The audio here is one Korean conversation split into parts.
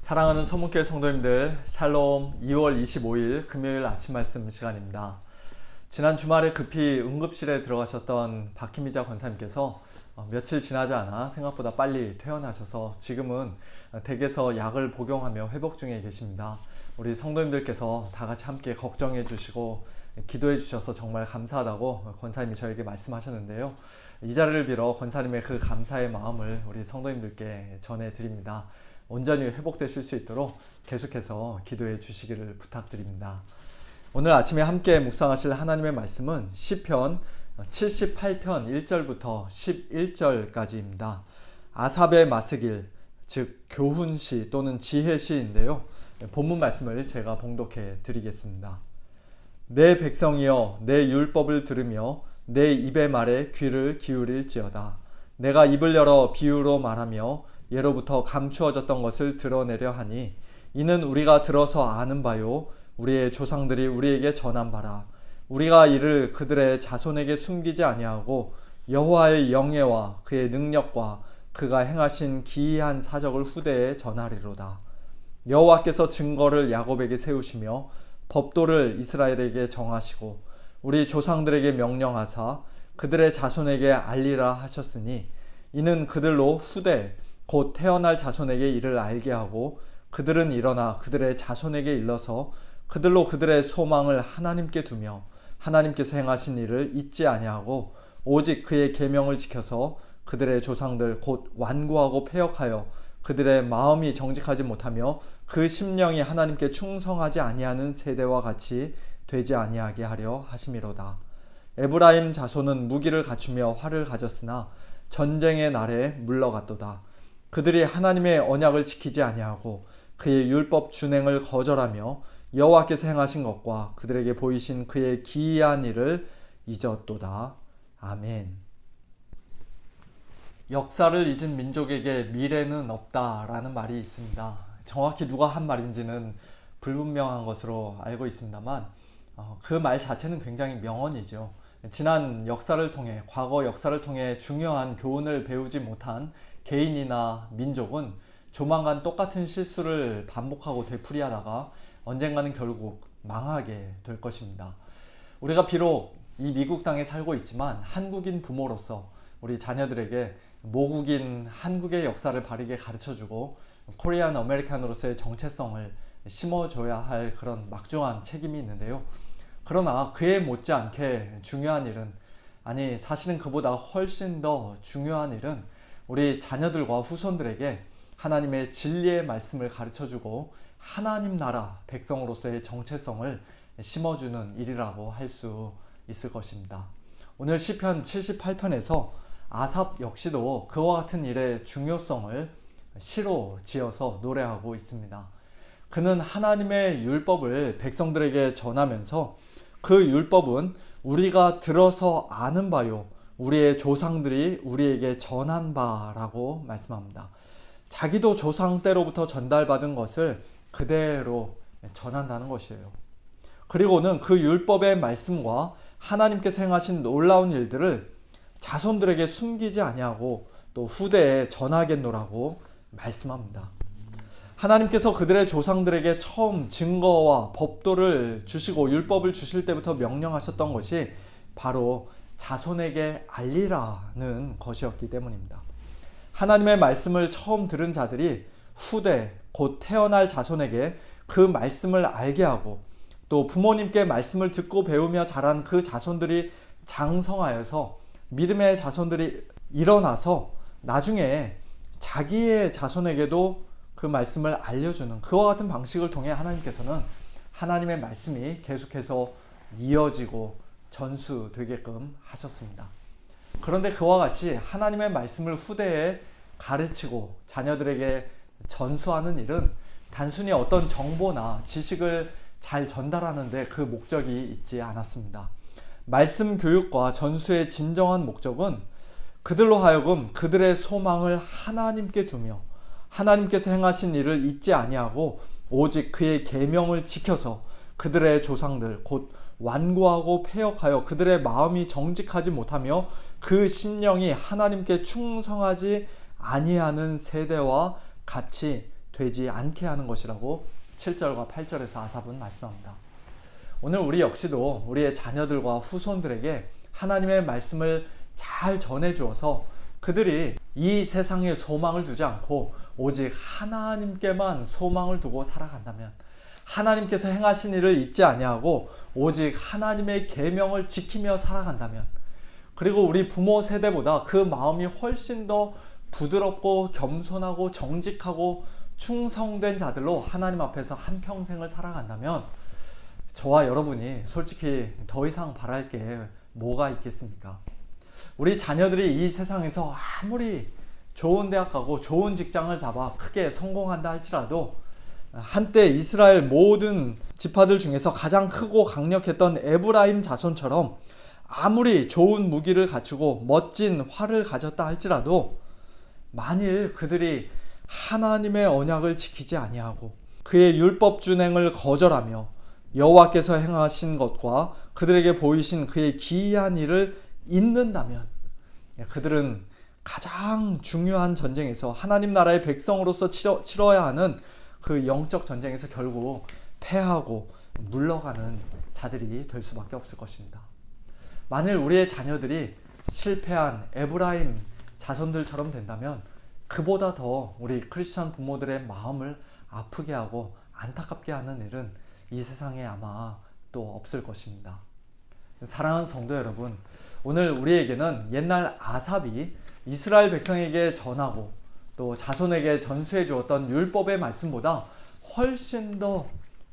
사랑하는 서문교회 성도님들, 샬롬. 2월 25일 금요일 아침 말씀 시간입니다. 지난 주말에 급히 응급실에 들어가셨던 박희미자 권사님께서 며칠 지나지 않아 생각보다 빨리 퇴원하셔서 지금은 댁에서 약을 복용하며 회복 중에 계십니다. 우리 성도님들께서 다 같이 함께 걱정해 주시고 기도해 주셔서 정말 감사하다고 권사님이 저에게 말씀하셨는데요. 이 자리를 빌어 권사님의 그 감사의 마음을 우리 성도님들께 전해드립니다. 온전히 회복되실 수 있도록 계속해서 기도해 주시기를 부탁드립니다. 오늘 아침에 함께 묵상하실 하나님의 말씀은 시편 78편 1절부터 11절까지입니다. 아삽의 마스길, 즉 교훈시 또는 지혜시인데요. 본문 말씀을 제가 봉독해 드리겠습니다. 내 백성이여, 내 율법을 들으며 내 입의 말에 귀를 기울일지어다. 내가 입을 열어 비유로 말하며 예로부터 감추어졌던 것을 드러내려 하니 이는 우리가 들어서 아는 바요, 우리의 조상들이 우리에게 전한 바라. 우리가 이를 그들의 자손에게 숨기지 아니하고 여호와의 영예와 그의 능력과 그가 행하신 기이한 사적을 후대에 전하리로다. 여호와께서 증거를 야곱에게 세우시며 법도를 이스라엘에게 정하시고 우리 조상들에게 명령하사 그들의 자손에게 알리라 하셨으니 이는 그들로 후대 곧 태어날 자손에게 이를 알게 하고 그들은 일어나 그들의 자손에게 일러서 그들로 그들의 소망을 하나님께 두며 하나님께서 행하신 일을 잊지 아니하고 오직 그의 계명을 지켜서 그들의 조상들 곧 완고하고 패역하여 그들의 마음이 정직하지 못하며 그 심령이 하나님께 충성하지 아니하는 세대와 같이 되지 아니하게 하려 하심이로다. 에브라임 자손은 무기를 갖추며 활을 가졌으나 전쟁의 날에 물러갔도다. 그들이 하나님의 언약을 지키지 아니하고 그의 율법 준행을 거절하며 여호와께서 행하신 것과 그들에게 보이신 그의 기이한 일을 잊었도다. 아멘. 역사를 잊은 민족에게 미래는 없다라는 말이 있습니다. 정확히 누가 한 말인지는 불분명한 것으로 알고 있습니다만 그 말 자체는 굉장히 명언이죠. 지난 역사를 통해, 과거 역사를 통해 중요한 교훈을 배우지 못한 개인이나 민족은 조만간 똑같은 실수를 반복하고 되풀이하다가 언젠가는 결국 망하게 될 것입니다. 우리가 비록 이 미국 땅에 살고 있지만 한국인 부모로서 우리 자녀들에게 모국인 한국의 역사를 바르게 가르쳐주고 코리안 아메리칸으로서의 정체성을 심어줘야 할 그런 막중한 책임이 있는데요. 그러나 그에 못지않게 중요한 일은, 아니 사실은 그보다 훨씬 더 중요한 일은 우리 자녀들과 후손들에게 하나님의 진리의 말씀을 가르쳐주고 하나님 나라 백성으로서의 정체성을 심어주는 일이라고 할 수 있을 것입니다. 오늘 시편 78편에서 아삽 역시도 그와 같은 일의 중요성을 시로 지어서 노래하고 있습니다. 그는 하나님의 율법을 백성들에게 전하면서 그 율법은 우리가 들어서 아는 바요, 우리의 조상들이 우리에게 전한 바라고 말씀합니다. 자기도 조상 때로부터 전달받은 것을 그대로 전한다는 것이에요. 그리고는 그 율법의 말씀과 하나님께서 행하신 놀라운 일들을 자손들에게 숨기지 아니하고 또 후대에 전하겠노라고 말씀합니다. 하나님께서 그들의 조상들에게 처음 증거와 법도를 주시고 율법을 주실 때부터 명령하셨던 것이 바로 자손에게 알리라는 것이었기 때문입니다. 하나님의 말씀을 처음 들은 자들이 후대 곧 태어날 자손에게 그 말씀을 알게 하고 또 부모님께 말씀을 듣고 배우며 자란 그 자손들이 장성하여서 믿음의 자손들이 일어나서 나중에 자기의 자손에게도 그 말씀을 알려주는, 그와 같은 방식을 통해 하나님께서는 하나님의 말씀이 계속해서 이어지고 전수되게끔 하셨습니다. 그런데 그와 같이 하나님의 말씀을 후대에 가르치고 자녀들에게 전수하는 일은 단순히 어떤 정보나 지식을 잘 전달하는 데 그 목적이 있지 않았습니다. 말씀 교육과 전수의 진정한 목적은 그들로 하여금 그들의 소망을 하나님께 두며 하나님께서 행하신 일을 잊지 아니하고 오직 그의 계명을 지켜서 그들의 조상들 곧 완고하고 패역하여 그들의 마음이 정직하지 못하며 그 심령이 하나님께 충성하지 아니하는 세대와 같이 되지 않게 하는 것이라고 7절과 8절에서 아삽은 말씀합니다. 오늘 우리 역시도 우리의 자녀들과 후손들에게 하나님의 말씀을 잘 전해주어서 그들이 이 세상에 소망을 두지 않고 오직 하나님께만 소망을 두고 살아간다면, 하나님께서 행하신 일을 잊지 아니하고 오직 하나님의 계명을 지키며 살아간다면, 그리고 우리 부모 세대보다 그 마음이 훨씬 더 부드럽고 겸손하고 정직하고 충성된 자들로 하나님 앞에서 한평생을 살아간다면, 저와 여러분이 솔직히 더 이상 바랄 게 뭐가 있겠습니까? 우리 자녀들이 이 세상에서 아무리 좋은 대학 가고 좋은 직장을 잡아 크게 성공한다 할지라도, 한때 이스라엘 모든 지파들 중에서 가장 크고 강력했던 에브라임 자손처럼 아무리 좋은 무기를 갖추고 멋진 활을 가졌다 할지라도, 만일 그들이 하나님의 언약을 지키지 아니하고 그의 율법 준행을 거절하며 여호와께서 행하신 것과 그들에게 보이신 그의 기이한 일을 잊는다면, 그들은 가장 중요한 전쟁에서, 하나님 나라의 백성으로서 치러야 하는 그 영적 전쟁에서 결국 패하고 물러가는 자들이 될 수밖에 없을 것입니다. 만일 우리의 자녀들이 실패한 에브라임 자손들처럼 된다면, 그보다 더 우리 크리스찬 부모들의 마음을 아프게 하고 안타깝게 하는 일은 이 세상에 아마 또 없을 것입니다. 사랑하는 성도 여러분, 오늘 우리에게는 옛날 아삽이 이스라엘 백성에게 전하고 또 자손에게 전수해 주었던 율법의 말씀보다 훨씬 더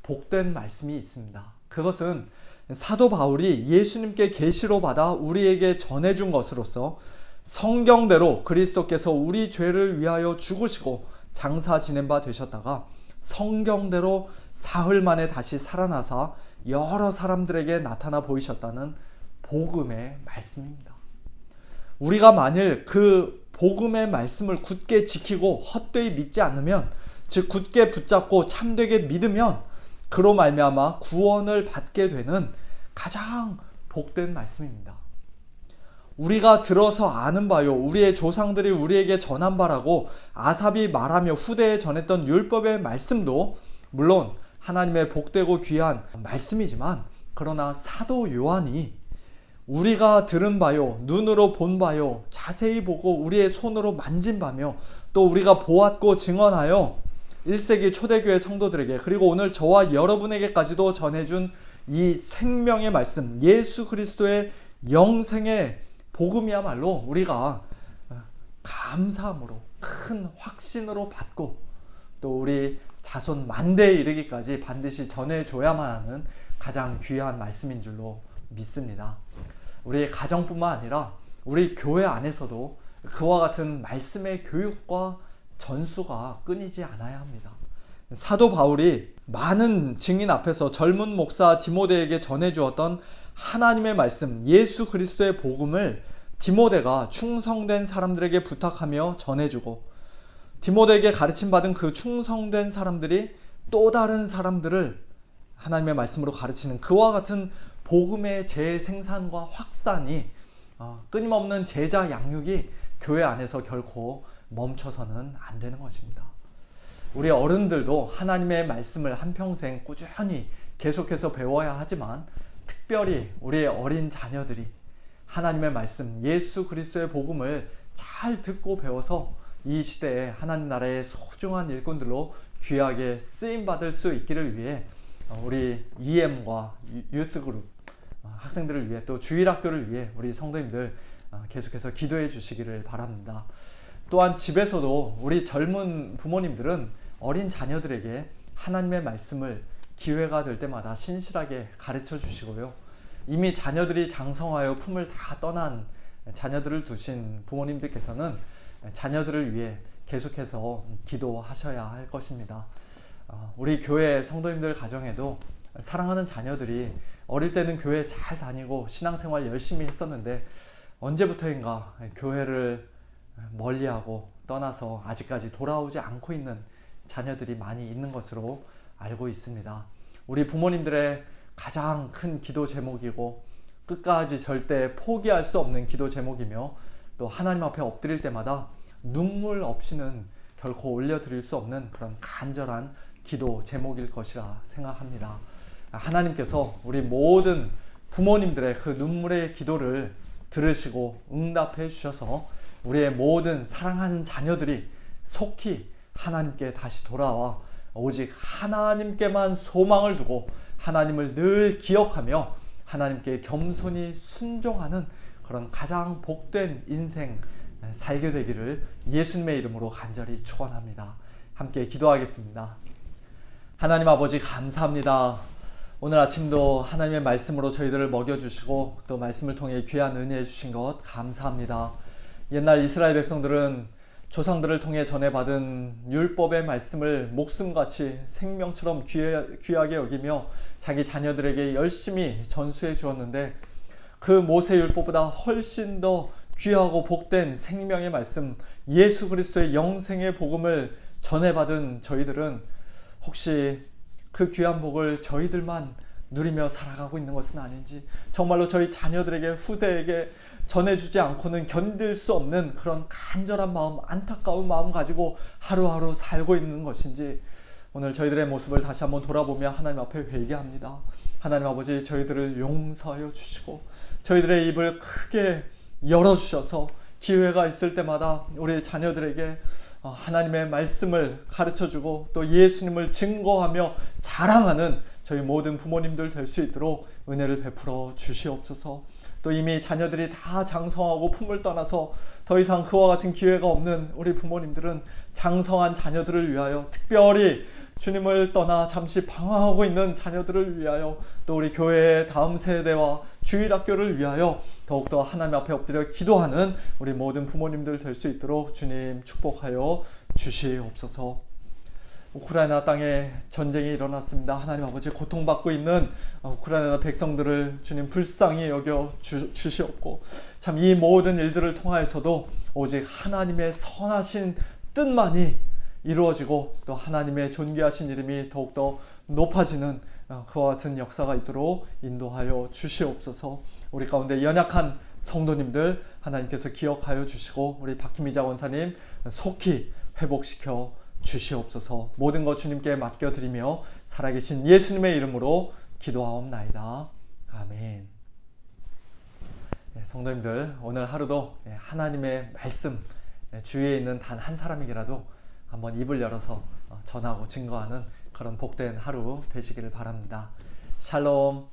복된 말씀이 있습니다. 그것은 사도 바울이 예수님께 계시로 받아 우리에게 전해준 것으로서 성경대로 그리스도께서 우리 죄를 위하여 죽으시고 장사 지낸 바 되셨다가 성경대로 사흘 만에 다시 살아나사 여러 사람들에게 나타나 보이셨다는 복음의 말씀입니다. 우리가 만일 그 복음의 말씀을 굳게 지키고 헛되이 믿지 않으면, 즉 굳게 붙잡고 참되게 믿으면, 그로 말미암아 구원을 받게 되는 가장 복된 말씀입니다. 우리가 들어서 아는 바요, 우리의 조상들이 우리에게 전한 바라고 아삽이 말하며 후대에 전했던 율법의 말씀도 물론 하나님의 복되고 귀한 말씀이지만, 그러나 사도 요한이 우리가 들은 바요, 눈으로 본 바요, 자세히 보고 우리의 손으로 만진 바며 또 우리가 보았고 증언하여 1세기 초대교회 성도들에게, 그리고 오늘 저와 여러분에게까지도 전해준 이 생명의 말씀, 예수 그리스도의 영생의 복음이야말로 우리가 감사함으로 큰 확신으로 받고 또 우리 자손 만대에 이르기까지 반드시 전해줘야만 하는 가장 귀한 말씀인 줄로 믿습니다. 우리 가정뿐만 아니라 우리 교회 안에서도 그와 같은 말씀의 교육과 전수가 끊이지 않아야 합니다. 사도 바울이 많은 증인 앞에서 젊은 목사 디모데에게 전해주었던 하나님의 말씀, 예수 그리스도의 복음을 디모데가 충성된 사람들에게 부탁하며 전해주고, 디모데에게 가르침받은 그 충성된 사람들이 또 다른 사람들을 하나님의 말씀으로 가르치는 그와 같은 복음의 재생산과 확산이, 끊임없는 제자 양육이 교회 안에서 결코 멈춰서는 안 되는 것입니다. 우리 어른들도 하나님의 말씀을 한평생 꾸준히 계속해서 배워야 하지만, 특별히 우리의 어린 자녀들이 하나님의 말씀, 예수 그리스도의 복음을 잘 듣고 배워서 이 시대에 하나님 나라의 소중한 일꾼들로 귀하게 쓰임받을 수 있기를 위해 우리 EM과 유스그룹 학생들을 위해, 또 주일학교를 위해 우리 성도님들 계속해서 기도해 주시기를 바랍니다. 또한 집에서도 우리 젊은 부모님들은 어린 자녀들에게 하나님의 말씀을 기회가 될 때마다 신실하게 가르쳐 주시고요. 이미 자녀들이 장성하여 품을 다 떠난 자녀들을 두신 부모님들께서는 자녀들을 위해 계속해서 기도하셔야 할 것입니다. 우리 교회 성도님들 가정에도 사랑하는 자녀들이 어릴 때는 교회 잘 다니고 신앙생활 열심히 했었는데 언제부터인가 교회를 멀리하고 떠나서 아직까지 돌아오지 않고 있는 자녀들이 많이 있는 것으로 알고 있습니다. 우리 부모님들의 가장 큰 기도 제목이고 끝까지 절대 포기할 수 없는 기도 제목이며, 또 하나님 앞에 엎드릴 때마다 눈물 없이는 결코 올려드릴 수 없는 그런 간절한 기도 제목일 것이라 생각합니다. 하나님께서 우리 모든 부모님들의 그 눈물의 기도를 들으시고 응답해 주셔서 우리의 모든 사랑하는 자녀들이 속히 하나님께 다시 돌아와 오직 하나님께만 소망을 두고 하나님을 늘 기억하며 하나님께 겸손히 순종하는 그런 가장 복된 인생 살게 되기를 예수님의 이름으로 간절히 축원합니다. 함께 기도하겠습니다. 하나님 아버지 감사합니다. 오늘 아침도 하나님의 말씀으로 저희들을 먹여주시고 또 말씀을 통해 귀한 은혜 주신 것 감사합니다. 옛날 이스라엘 백성들은 조상들을 통해 전해받은 율법의 말씀을 목숨같이 생명처럼 귀하게 여기며 자기 자녀들에게 열심히 전수해 주었는데 그 모세 율법보다 훨씬 더 귀하고 복된 생명의 말씀 예수 그리스도의 영생의 복음을 전해받은 저희들은 혹시 그 귀한 복을 저희들만 누리며 살아가고 있는 것은 아닌지, 정말로 저희 자녀들에게 후대에게 전해주지 않고는 견딜 수 없는 그런 간절한 마음, 안타까운 마음 가지고 하루하루 살고 있는 것인지 오늘 저희들의 모습을 다시 한번 돌아보며 하나님 앞에 회개합니다. 하나님 아버지, 저희들을 용서하여 주시고 저희들의 입을 크게 열어주셔서 기회가 있을 때마다 우리 자녀들에게 하나님의 말씀을 가르쳐주고 또 예수님을 증거하며 자랑하는 저희 모든 부모님들 될 수 있도록 은혜를 베풀어 주시옵소서. 또 이미 자녀들이 다 장성하고 품을 떠나서 더 이상 그와 같은 기회가 없는 우리 부모님들은 장성한 자녀들을 위하여, 특별히 주님을 떠나 잠시 방황하고 있는 자녀들을 위하여, 또 우리 교회의 다음 세대와 주일학교를 위하여 더욱더 하나님 앞에 엎드려 기도하는 우리 모든 부모님들 될 수 있도록 주님 축복하여 주시옵소서. 우크라이나 땅에 전쟁이 일어났습니다. 하나님 아버지, 고통받고 있는 우크라이나 백성들을 주님 불쌍히 여겨 주시옵고, 참 이 모든 일들을 통하여서도 오직 하나님의 선하신 뜻만이 이루어지고 또 하나님의 존귀하신 이름이 더욱더 높아지는 그와 같은 역사가 있도록 인도하여 주시옵소서. 우리 가운데 연약한 성도님들 하나님께서 기억하여 주시고 우리 박희미자 원사님 속히 회복시켜 주시옵소서. 모든 것 주님께 맡겨드리며 살아계신 예수님의 이름으로 기도하옵나이다. 아멘. 성도님들, 오늘 하루도 하나님의 말씀 주위에 있는 단 한 사람에게라도 한번 입을 열어서 전하고 증거하는 그런 복된 하루 되시기를 바랍니다. 샬롬.